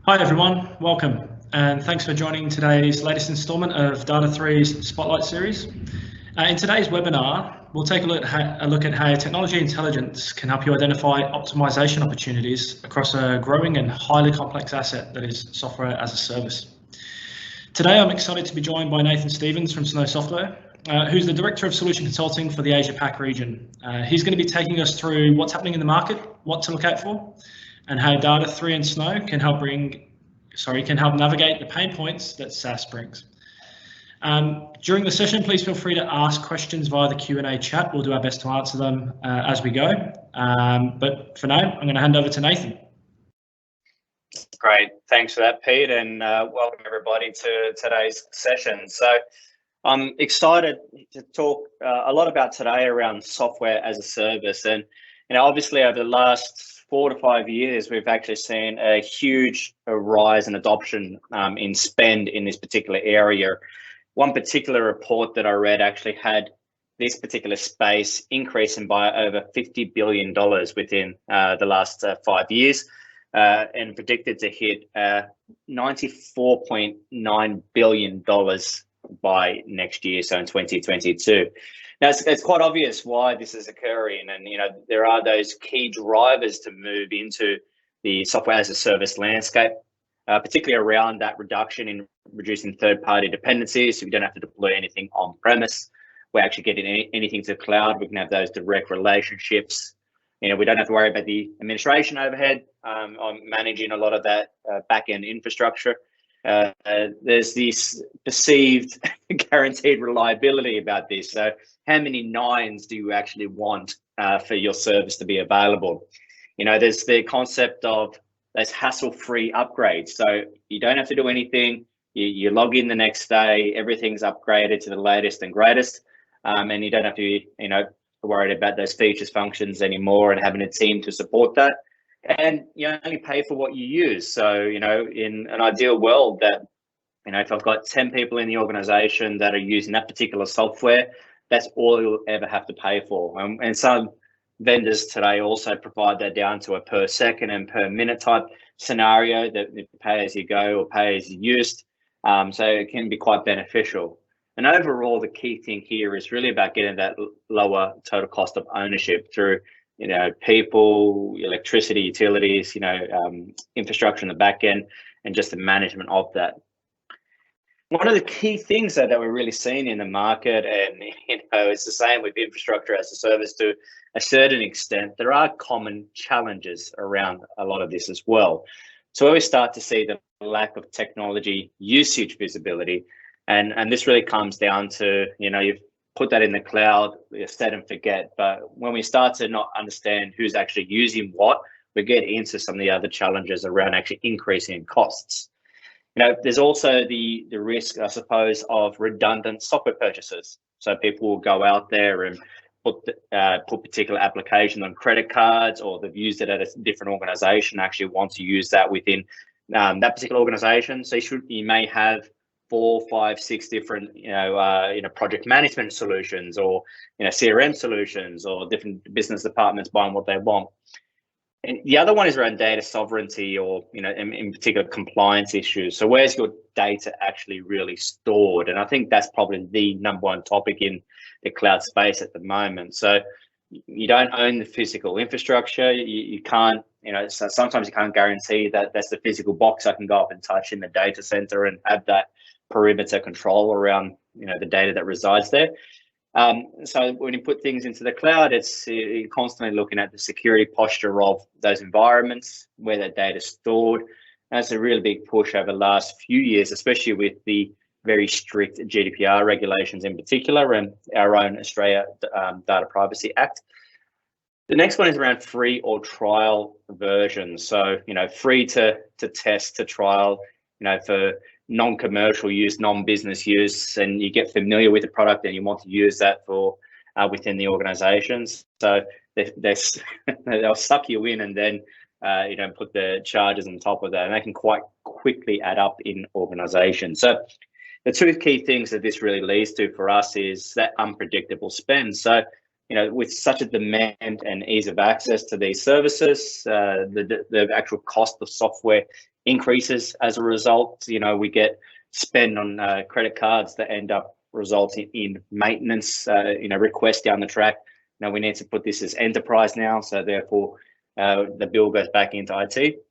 Hi everyone, welcome, and thanks for joining today's latest instalment of Data3's Spotlight series. In today's webinar, we'll take a look at how technology intelligence can help you identify optimization opportunities across a growing and highly complex asset that is software as a service. Today, I'm excited to be joined by Nathan Stevens from Snow Software, who's the Director of Solution Consulting for the Asia-Pac region. He's going to be taking us through what's happening in the market, what to look out for, and how Data3 and Snow can help navigate the pain points that SaaS brings. During the session, please feel free to ask questions via the Q&A chat. We'll do our best to answer them as we go. But for now, I'm going to hand over to Nathan. Great, thanks for that, Pete, and welcome everybody to today's session. So I'm excited to talk a lot about today around software as a service, and obviously over the last 4 to 5 years, we've actually seen a huge rise in adoption in spend in this particular area. One particular report that I read actually had this particular space increasing by over $50 billion within the last 5 years, and predicted to hit $94.9 billion by next year, so in 2022. Now, it's quite obvious why this is occurring, and there are those key drivers to move into the software as a service landscape, particularly around that reduction in reducing third-party dependencies, so we don't have to deploy anything on-premise. We're actually getting anything to the cloud. We can have those direct relationships. We don't have to worry about the administration overhead on managing a lot of that back-end infrastructure. There's this perceived guaranteed reliability about this. So how many nines do you actually want for your service to be available? There's the concept of those hassle-free upgrades. So you don't have to do anything. You log in the next day, everything's upgraded to the latest and greatest, and you don't have to be, worried about those features, functions anymore, and having a team to support that. And you only pay for what you use. So, in an ideal world that, if I've got 10 people in the organization that are using that particular software, that's all you'll ever have to pay for. And some vendors today also provide that down to a per second and per minute type scenario, that pay as you go or pay as you used. So it can be quite beneficial. And overall, the key thing here is really about getting that lower total cost of ownership through people, electricity, utilities, infrastructure in the back end, and just the management of that. One of the key things that we're really seeing in the market, and it's the same with infrastructure as a service to a certain extent, there are common challenges around a lot of this as well. So we start to see the lack of technology usage visibility, and this really comes down to, you've put that in the cloud, set and forget. But when we start to not understand who's actually using what, we get into some of the other challenges around actually increasing costs. There's also the risk, I suppose, of redundant software purchases. So people will go out there and put particular applications on credit cards, or they've used it at a different organization, actually want to use that within that particular organization. So you may have 4, 5, 6 different, project management solutions, or CRM solutions, or different business departments buying what they want. And the other one is around data sovereignty, or in particular compliance issues. So where's your data actually really stored? And I think that's probably the number one topic in the cloud space at the moment. So you don't own the physical infrastructure. You can't, so sometimes you can't guarantee that that's the physical box I can go up and touch in the data center and have that perimeter control around the data that resides there. So when you put things into the cloud, you're constantly looking at the security posture of those environments, where that data is stored. That's a really big push over the last few years, especially with the very strict GDPR regulations in particular, and our own Australia Data Privacy Act. The next one is around free or trial versions. So free to test, to trial, for non-commercial use, non-business use, and you get familiar with the product and you want to use that for within the organizations. So they'll suck you in and then put the charges on top of that, and they can quite quickly add up in organizations. So the two key things that this really leads to for us is that unpredictable spend. So with such a demand and ease of access to these services, the actual cost of software increases as a result. We get spend on credit cards that end up resulting in maintenance, requests down the track. We need to put this as enterprise now, so therefore the bill goes back into IT.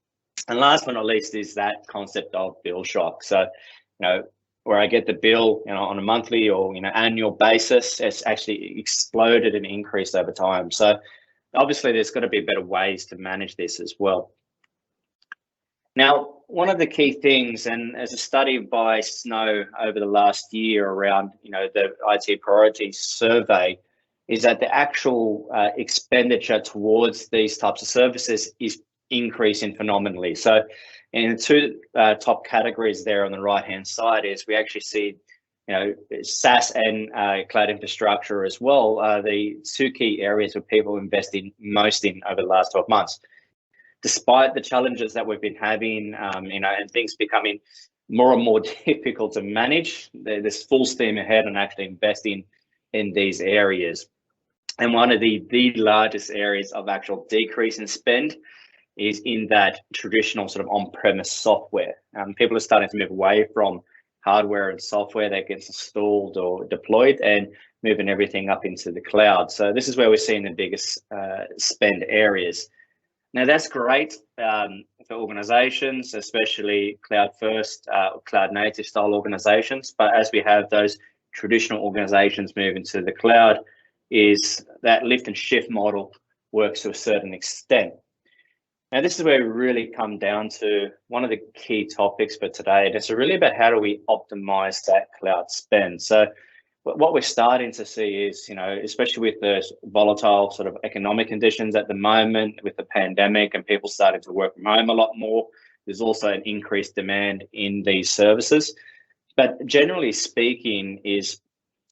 And last but not least is that concept of bill shock. So, where I get the bill, on a monthly or annual basis, it's actually exploded and increased over time. So, obviously, there's got to be better ways to manage this as well. Now, one of the key things, and as a study by Snow over the last year around, the IT priorities survey, is that the actual expenditure towards these types of services is increasing phenomenally. So, in the two top categories there on the right-hand side is we actually see, SaaS and cloud infrastructure as well are the two key areas where people investing most in over the last 12 months. Despite the challenges that we've been having, and things becoming more and more difficult to manage, there's full steam ahead on actually investing in these areas. And one of the largest areas of actual decrease in spend is in that traditional sort of on-premise software. People are starting to move away from hardware and software that gets installed or deployed and moving everything up into the cloud. So this is where we're seeing the biggest spend areas. Now that's great for organizations, especially cloud first, cloud native style organizations. But as we have those traditional organizations moving to the cloud, is that lift and shift model works to a certain extent. Now, this is where we really come down to one of the key topics for today, and it's really about how do we optimize that cloud spend. So what we're starting to see is, especially with the volatile sort of economic conditions at the moment, with the pandemic and people starting to work from home a lot more, there's also an increased demand in these services. But generally speaking, is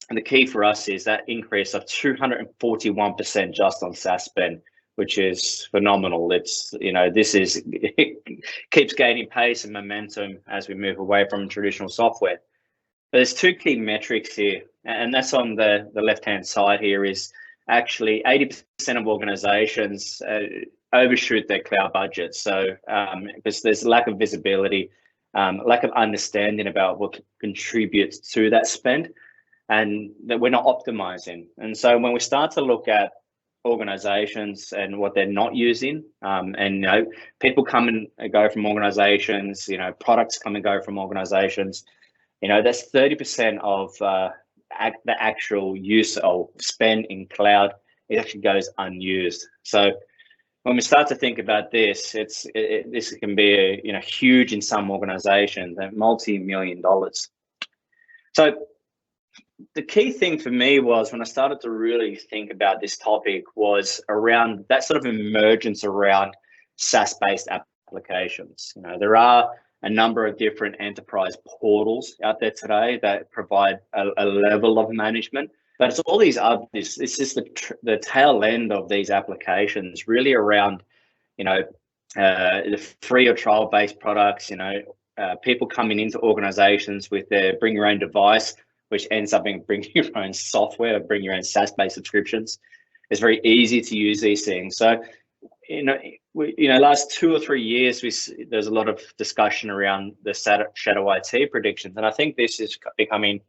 the key for us is that increase of 241% just on SaaS spend, which is phenomenal. It's, it keeps gaining pace and momentum as we move away from traditional software. But there's two key metrics here, and that's on the left-hand side here is actually 80% of organizations overshoot their cloud budget. So because there's lack of visibility, lack of understanding about what contributes to that spend, and that we're not optimizing. And so when we start to look at organizations and what they're not using, and people come and go from organizations, products come and go from organizations, that's 30% of the actual use of spend in cloud. It actually goes unused. So when we start to think about this, this can be huge in some organizations, multi-million dollars. So the key thing for me was when I started to really think about this topic was around that sort of emergence around SaaS-based applications. There are a number of different enterprise portals out there today that provide a level of management, but it's all these others. It's just the tail end of these applications, really around, the free or trial-based products. People coming into organizations with their bring your own device, which ends up being bring your own software, bring your own SaaS-based subscriptions. It's very easy to use these things. So, last 2 or 3 years, there's a lot of discussion around the shadow IT predictions, and I think this is becoming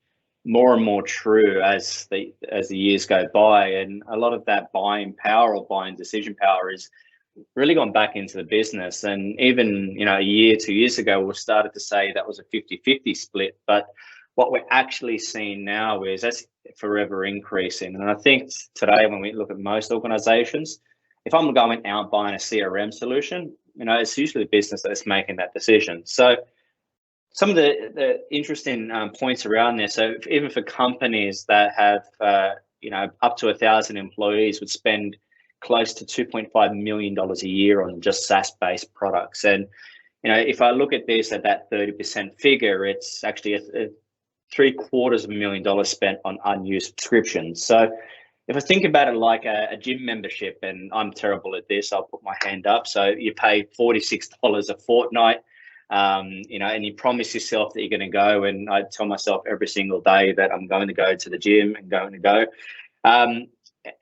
more and more true as the years go by, and a lot of that buying power or buying decision power is really gone back into the business. And even a year, 2 years ago, we started to say that was a 50-50 split, but what we're actually seeing now is that's forever increasing. And I think today, when we look at most organizations, if I'm going out buying a CRM solution, it's usually the business that's making that decision. So some of the interesting points around this, so even for companies that have, up to 1,000 employees would spend close to $2.5 million a year on just SaaS-based products. And, if I look at this at that 30% figure, it's actually a $750,000 spent on unused subscriptions. So if I think about it like a gym membership, and I'm terrible at this, I'll put my hand up. So you pay $46 a fortnight, and you promise yourself that you're going to go. And I tell myself every single day that I'm going to go to the gym and going to go.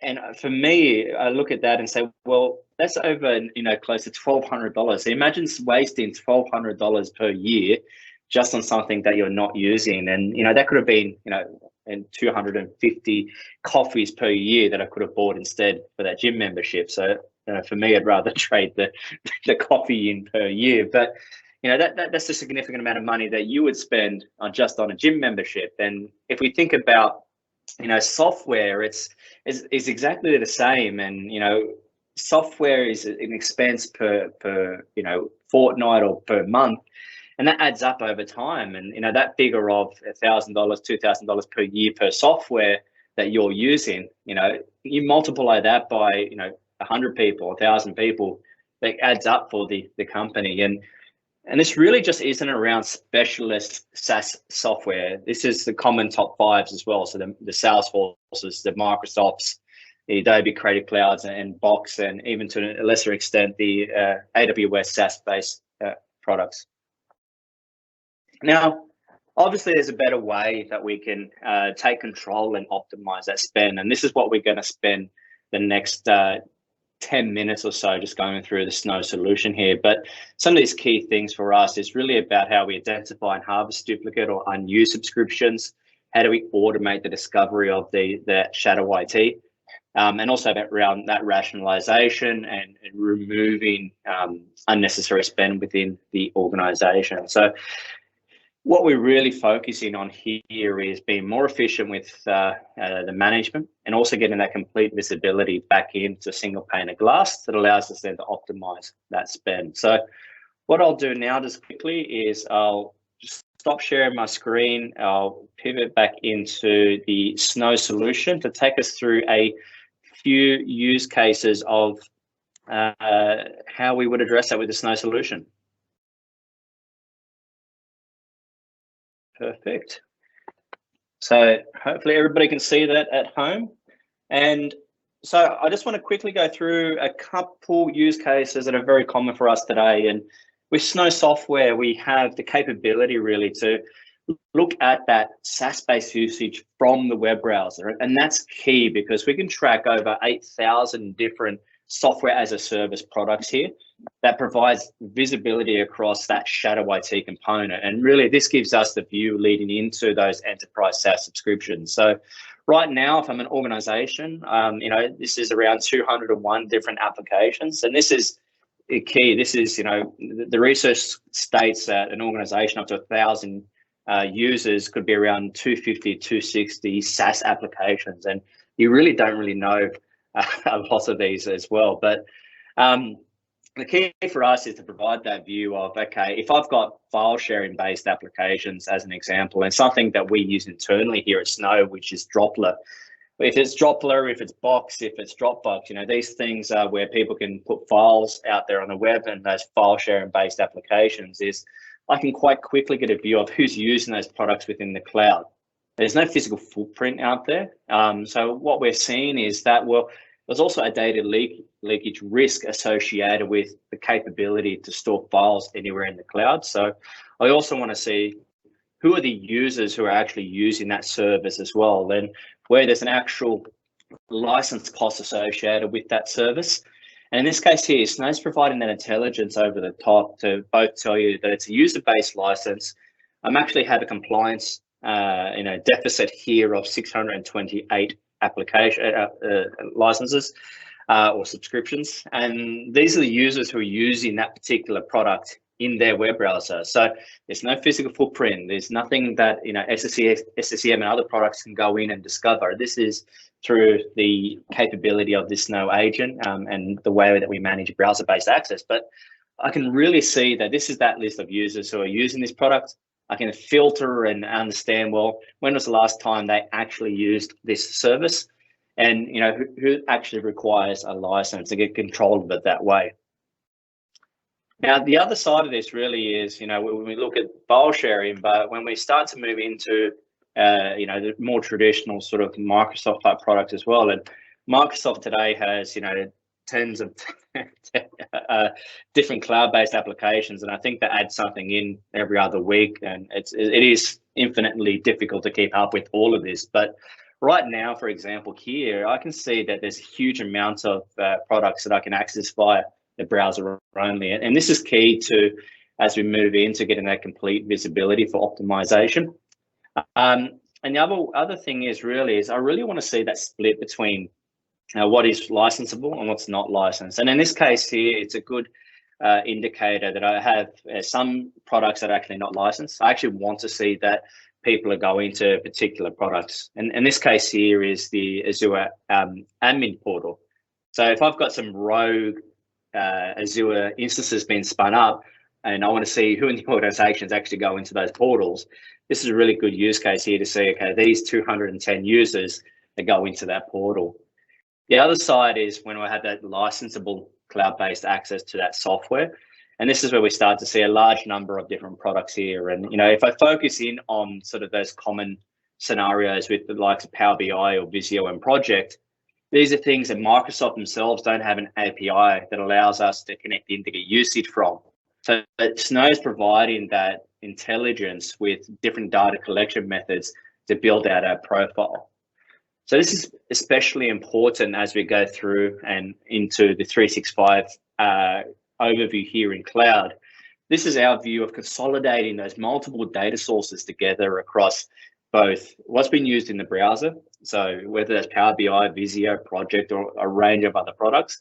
And for me, I look at that and say, well, that's over, close to $1,200. So imagine wasting $1,200 per year just on something that you're not using. And, that could have been, and 250 coffees per year that I could have bought instead for that gym membership. So for me, I'd rather trade the coffee in per year. But, that's a significant amount of money that you would spend on just on a gym membership. And if we think about, software, it's exactly the same. And, software is an expense per fortnight or per month. And that adds up over time. And, that figure of $1,000, $2,000 per year per software that you're using, you multiply that by, 100 people, 1,000 people, that adds up for the company. And this really just isn't around specialist SaaS software. This is the common top fives as well. So the Salesforces, the Microsofts, the Adobe Creative Clouds, and Box, and even to a lesser extent, the AWS SaaS-based products. Now, obviously, there's a better way that we can take control and optimize that spend. And this is what we're going to spend the next 10 minutes or so just going through the Snow solution here. But some of these key things for us is really about how we identify and harvest duplicate or unused subscriptions. How do we automate the discovery of the shadow IT? And also around that rationalization and removing unnecessary spend within the organization. So what we're really focusing on here is being more efficient with the management, and also getting that complete visibility back into a single pane of glass that allows us then to optimize that spend. So what I'll do now just quickly is I'll just stop sharing my screen. I'll pivot back into the Snow solution to take us through a few use cases of how we would address that with the Snow solution. Perfect. So hopefully everybody can see that at home. And so I just want to quickly go through a couple use cases that are very common for us today. And with Snow software, we have the capability really to look at that SaaS-based usage from the web browser. And that's key because we can track over 8,000 different software as a service products here that provides visibility across that shadow IT component. And really, this gives us the view leading into those enterprise SaaS subscriptions. So right now, if I'm an organization, this is around 201 different applications. And this is key. This is, the research states that an organization up to 1,000 users could be around 250, 260 SaaS applications. And you really don't really know a lot of these as well. But the key for us is to provide that view of, okay, if I've got file sharing based applications as an example, and something that we use internally here at Snow, which is Droplr. If it's Droplr, if it's Box, if it's Dropbox, these things are where people can put files out there on the web, and those file sharing based applications is I can quite quickly get a view of who's using those products within the cloud. There's no physical footprint out there. So what we're seeing is that, well, there's also a data leakage risk associated with the capability to store files anywhere in the cloud. So I also want to see who are the users who are actually using that service as well, and where there's an actual license cost associated with that service. And in this case here, Snow's providing that intelligence over the top to both tell you that it's a user-based license. I'm actually have a compliance deficit here of 628 application licenses or subscriptions, and these are the users who are using that particular product in their web browser. So there's no physical footprint. There's nothing that SSEM and other products can go in and discover. This is through the capability of this Snow agent and the way that we manage browser-based access. But I can really see that this is that list of users who are using this product. I can filter and understand, well, when was the last time they actually used this service, and who actually requires a license to get control of it that way. Now, the other side of this really is, when we look at file sharing, but when we start to move into, the more traditional sort of Microsoft type product as well. And Microsoft today has, tens of different cloud-based applications, and I think they add something in every other week, and it is infinitely difficult to keep up with all of this. But right now, for example, here, I can see that there's a huge amount of products that I can access via the browser only. And this is key to, as we move into getting that complete visibility for optimization. And the other thing is I really want to see that split between what is licensable and what's not licensed. And in this case here, it's a good indicator that I have some products that are actually not licensed. I actually want to see that people are going to particular products. And in this case here is the Azure admin portal. So if I've got some rogue Azure instances being spun up, and I want to see who in the organizations actually go into those portals, this is a really good use case here to see, okay, these 210 users that go into that portal. The other side is when I have that licensable cloud-based access to that software. And this is where we start to see a large number of different products here. And, you know, if I focus in on sort of those common scenarios with the likes of Power BI or Visio and Project, these are things that Microsoft themselves don't have an API that allows us to connect in to get usage from. So Snow is providing that intelligence with different data collection methods to build out our profile. So this is especially important as we go through and into the 365 overview here in cloud. This is our view of consolidating those multiple data sources together across both what's been used in the browser, so whether that's Power BI, Visio, Project, or a range of other products,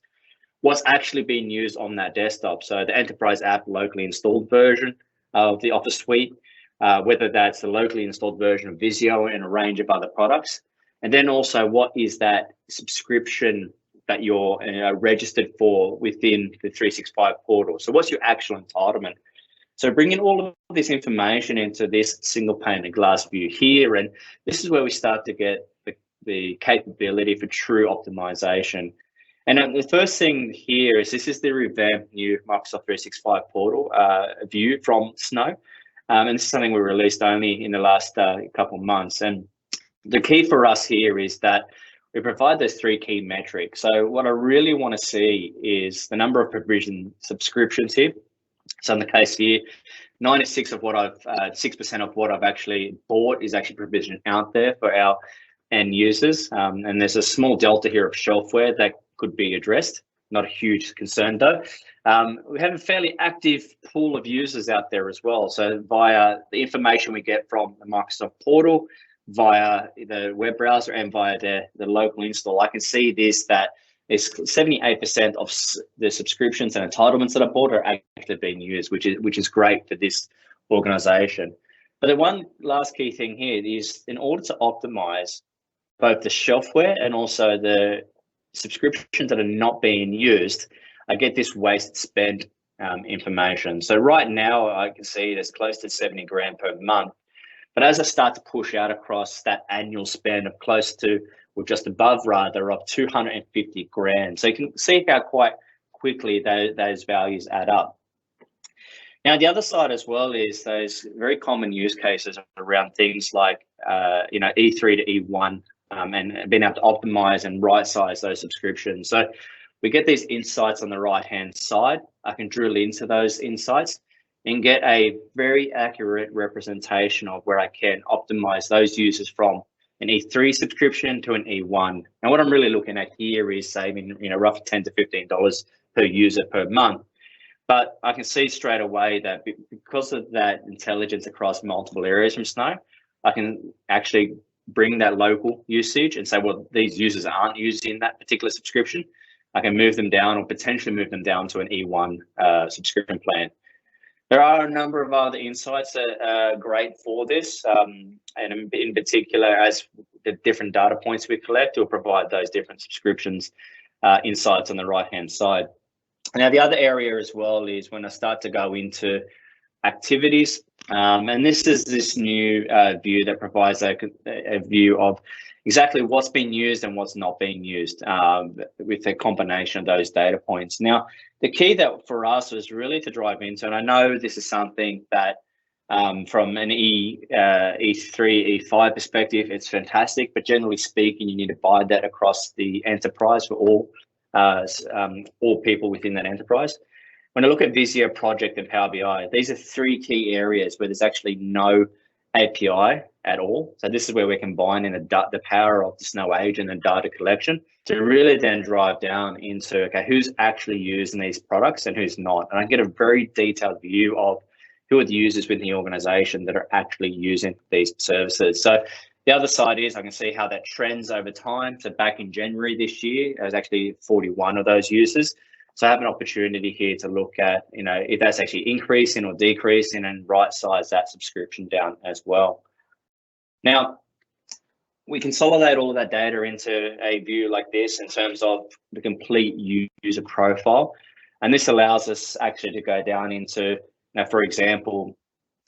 what's actually being used on that desktop. So the enterprise app locally installed version of the Office suite, whether that's the locally installed version of Visio and a range of other products. And then also what is that subscription that you're registered for within the 365 portal. So what's your actual entitlement? So bringing all of this information into this single pane of glass view here, and this is where we start to get the capability for true optimization. And the first thing here is this is the revamped new Microsoft 365 portal view from Snow. And this is something we released only in the last couple of months. And the key for us here is that we provide those three key metrics. So what I really want to see is the number of provision subscriptions here. So in the case here, 96% of what I've actually bought is actually provisioned out there for our end users. And there's a small delta here of shelfware that could be addressed. Not a huge concern though. We have a fairly active pool of users out there as well. So via the information we get from the Microsoft portal, via the web browser and via the local install, I can see this, that is 78% of the subscriptions and entitlements that I bought are actually being used, which is great for this organization. But the one last key thing here is in order to optimize both the shelfware and also the subscriptions that are not being used, I get this waste spend information. So right now I can see there's close to 70 grand per month. But as I start to push out across that annual spend of close to, or just above rather, of 250 grand. So you can see how quite quickly those values add up. Now, the other side as well is those very common use cases around things like, E3 to E1 and being able to optimize and right-size those subscriptions. So we get these insights on the right-hand side. I can drill into those insights and get a very accurate representation of where I can optimize those users from an E3 subscription to an E1. And what I'm really looking at here is saving, roughly $10 to $15 per user per month. But I can see straight away that because of that intelligence across multiple areas from Snow, I can actually bring that local usage and say, well, these users aren't using that particular subscription. I can move them down or potentially move them down to an E1 subscription plan. There are a number of other insights that are great for this, and in particular, as the different data points we collect, will provide those different subscriptions insights on the right-hand side. Now, the other area as well is when I start to go into activities, and this is this new view that provides a view of exactly what's being used and what's not being used with a combination of those data points. Now, the key that for us was really to drive into, and I know this is something that from an E3, E5 perspective, it's fantastic, but generally speaking, you need to buy that across the enterprise for all people within that enterprise. When I look at Visio, Project, and Power BI, these are three key areas where there's actually no API at all. So this is where we're combining the power of the Snow agent and data collection to really then drive down into, okay, who's actually using these products and who's not. And I get a very detailed view of who are the users within the organization that are actually using these services. So the other side is I can see how that trends over time. So back in January this year, there was actually 41 of those users. So I have an opportunity here to look at, if that's actually increasing or decreasing, and right size that subscription down as well. Now, we consolidate all of that data into a view like this in terms of the complete user profile. And this allows us actually to go down into, for example,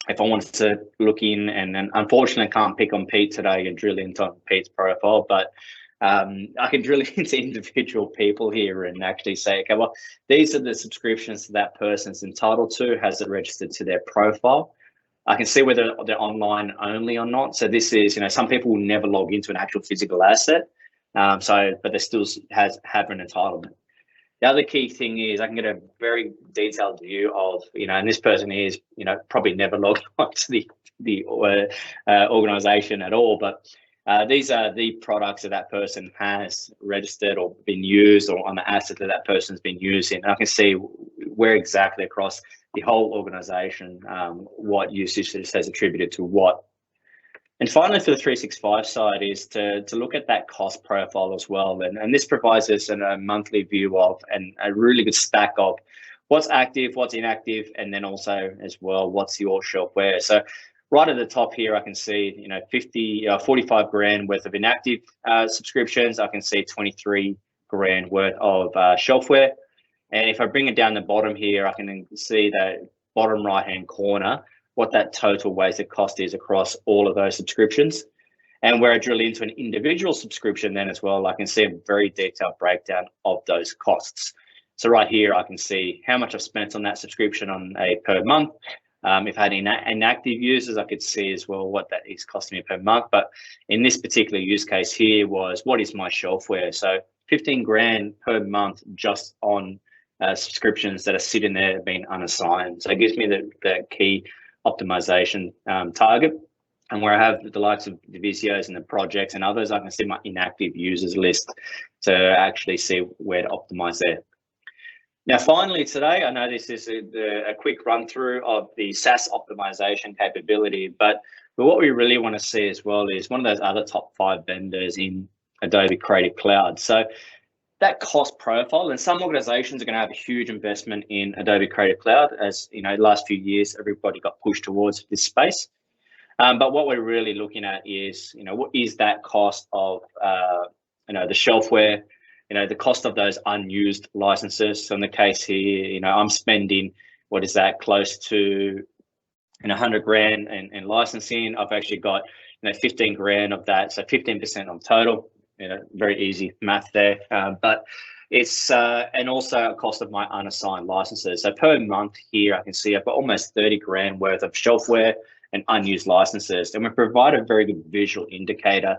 if I wanted to look in, and unfortunately I can't pick on Pete today and drill into Pete's profile, but I can drill into individual people here and actually say, okay, well, these are the subscriptions that person's entitled to, has it registered to their profile. I can see whether they're online only or not. So this is, some people will never log into an actual physical asset, but they still have an entitlement. The other key thing is I can get a very detailed view of, and this person is, probably never logged onto the organization at all, but these are the products that person has registered or been used, or on the asset that person's been using. And I can see where exactly across the whole organization, what usage has attributed to what. And finally, for the 365 side is to look at that cost profile as well. And this provides us a monthly view of, and a really good stack of what's active, what's inactive, and then also as well, what's your shelfware. So right at the top here, I can see, 45 grand worth of inactive subscriptions. I can see 23 grand worth of shelfware. And if I bring it down the bottom here, I can see that bottom right-hand corner, what that total wasted cost is across all of those subscriptions. And where I drill into an individual subscription then as well, I can see a very detailed breakdown of those costs. So right here, I can see how much I've spent on that subscription on a per month. If I had inactive users, I could see as well what that is costing me per month. But in this particular use case here was, what is my shelfware? So 15 grand per month just on subscriptions that are sitting there being unassigned. So it gives me the key optimization target. And where I have the likes of the Visios and the projects and others, I can see my inactive users list to actually see where to optimize there. Now, finally today, I know this is a quick run through of the SaaS optimization capability, but what we really want to see as well is one of those other top 5 vendors in Adobe Creative Cloud. So that cost profile, and some organizations are going to have a huge investment in Adobe Creative Cloud. As the last few years, everybody got pushed towards this space. But what we're really looking at is, what is that cost of, the shelfware, the cost of those unused licenses. So in the case here, I'm spending, what is that, close to 100 grand in licensing. I've actually got 15 grand of that, so 15% on total. Very easy math there, but it's and also a cost of my unassigned licenses. So per month here, I can see I've got almost 30 grand worth of shelfware and unused licenses, and we provide a very good visual indicator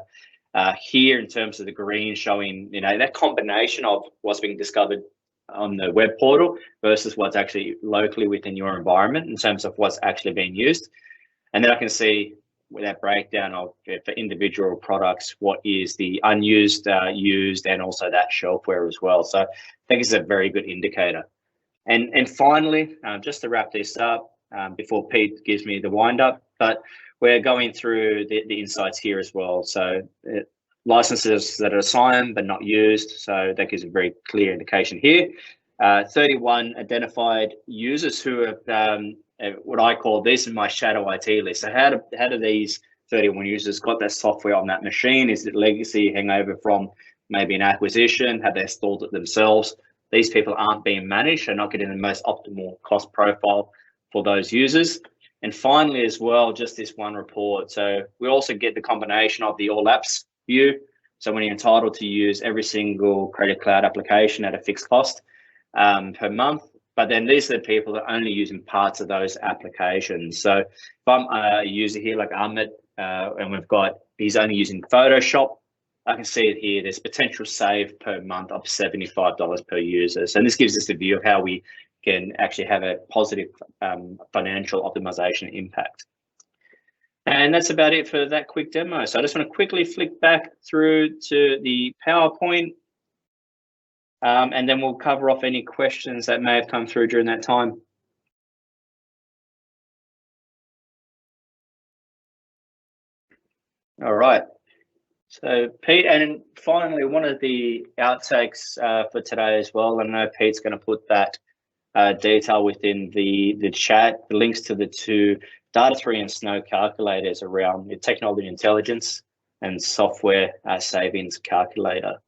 here in terms of the green showing that combination of what's being discovered on the web portal versus what's actually locally within your environment in terms of what's actually being used. And then I can see with that breakdown of, for individual products, what is the unused, used, and also that shelfware as well. So I think it's a very good indicator. And finally, just to wrap this up, before Pete gives me the wind up, but we're going through the insights here as well. So licenses that are assigned but not used. So that gives a very clear indication here. 31 identified users who have what I call, this is my shadow IT list. So how do these 31 users got that software on that machine? Is it legacy hangover from maybe an acquisition? Have they installed it themselves? These people aren't being managed and not getting the most optimal cost profile for those users. And finally as well, just this one report. So we also get the combination of the all apps view. So when you're entitled to use every single Creative Cloud application at a fixed cost per month, but then these are the people that are only using parts of those applications. So if I'm a user here like Ahmed, and he's only using Photoshop, I can see it here, there's potential save per month of $75 per user. So this gives us a view of how we can actually have a positive financial optimization impact. And that's about it for that quick demo. So I just want to quickly flick back through to the PowerPoint, and then we'll cover off any questions that may have come through during that time. All right. So Pete, and finally, one of the outtakes for today as well, I know Pete's going to put that detail within the chat, the links to the two Data3 and Snow calculators around the technology intelligence and software savings calculator.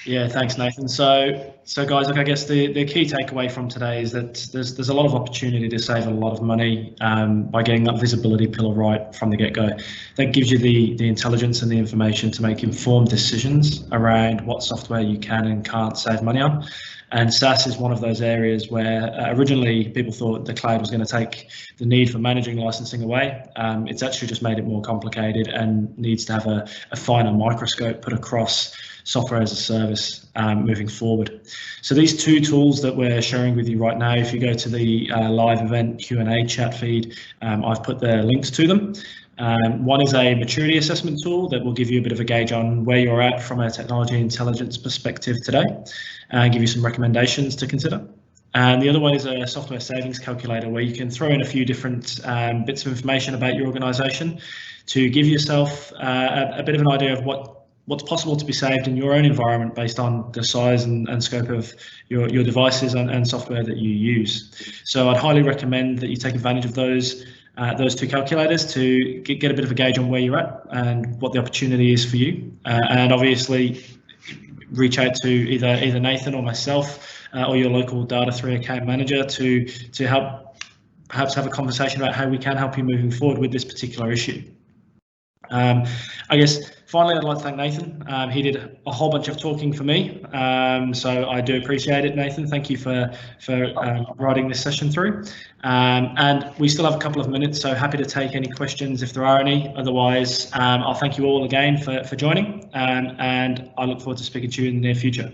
Yeah, thanks, Nathan. So guys, look, I guess the key takeaway from today is that there's a lot of opportunity to save a lot of money by getting that visibility pillar right from the get-go. That gives you the intelligence and the information to make informed decisions around what software you can and can't save money on. And SaaS is one of those areas where originally people thought the cloud was going to take the need for managing licensing away. It's actually just made it more complicated and needs to have a finer microscope put across software as a service moving forward. So these two tools that we're sharing with you right now, if you go to the live event Q&A chat feed, I've put the links to them. One is a maturity assessment tool that will give you a bit of a gauge on where you're at from a technology intelligence perspective today and give you some recommendations to consider. And the other one is a software savings calculator where you can throw in a few different bits of information about your organisation to give yourself a bit of an idea of what's possible to be saved in your own environment based on the size and scope of your devices and software that you use. So I'd highly recommend that you take advantage of those two calculators to get a bit of a gauge on where you're at and what the opportunity is for you. And obviously reach out to either Nathan or myself or your local Data3 account manager to help perhaps have a conversation about how we can help you moving forward with this particular issue. I guess finally, I'd like to thank Nathan. He did a whole bunch of talking for me, so I do appreciate it, Nathan. Thank you for riding this session through. And we still have a couple of minutes, so happy to take any questions if there are any. Otherwise, I'll thank you all again for joining, and I look forward to speaking to you in the near future.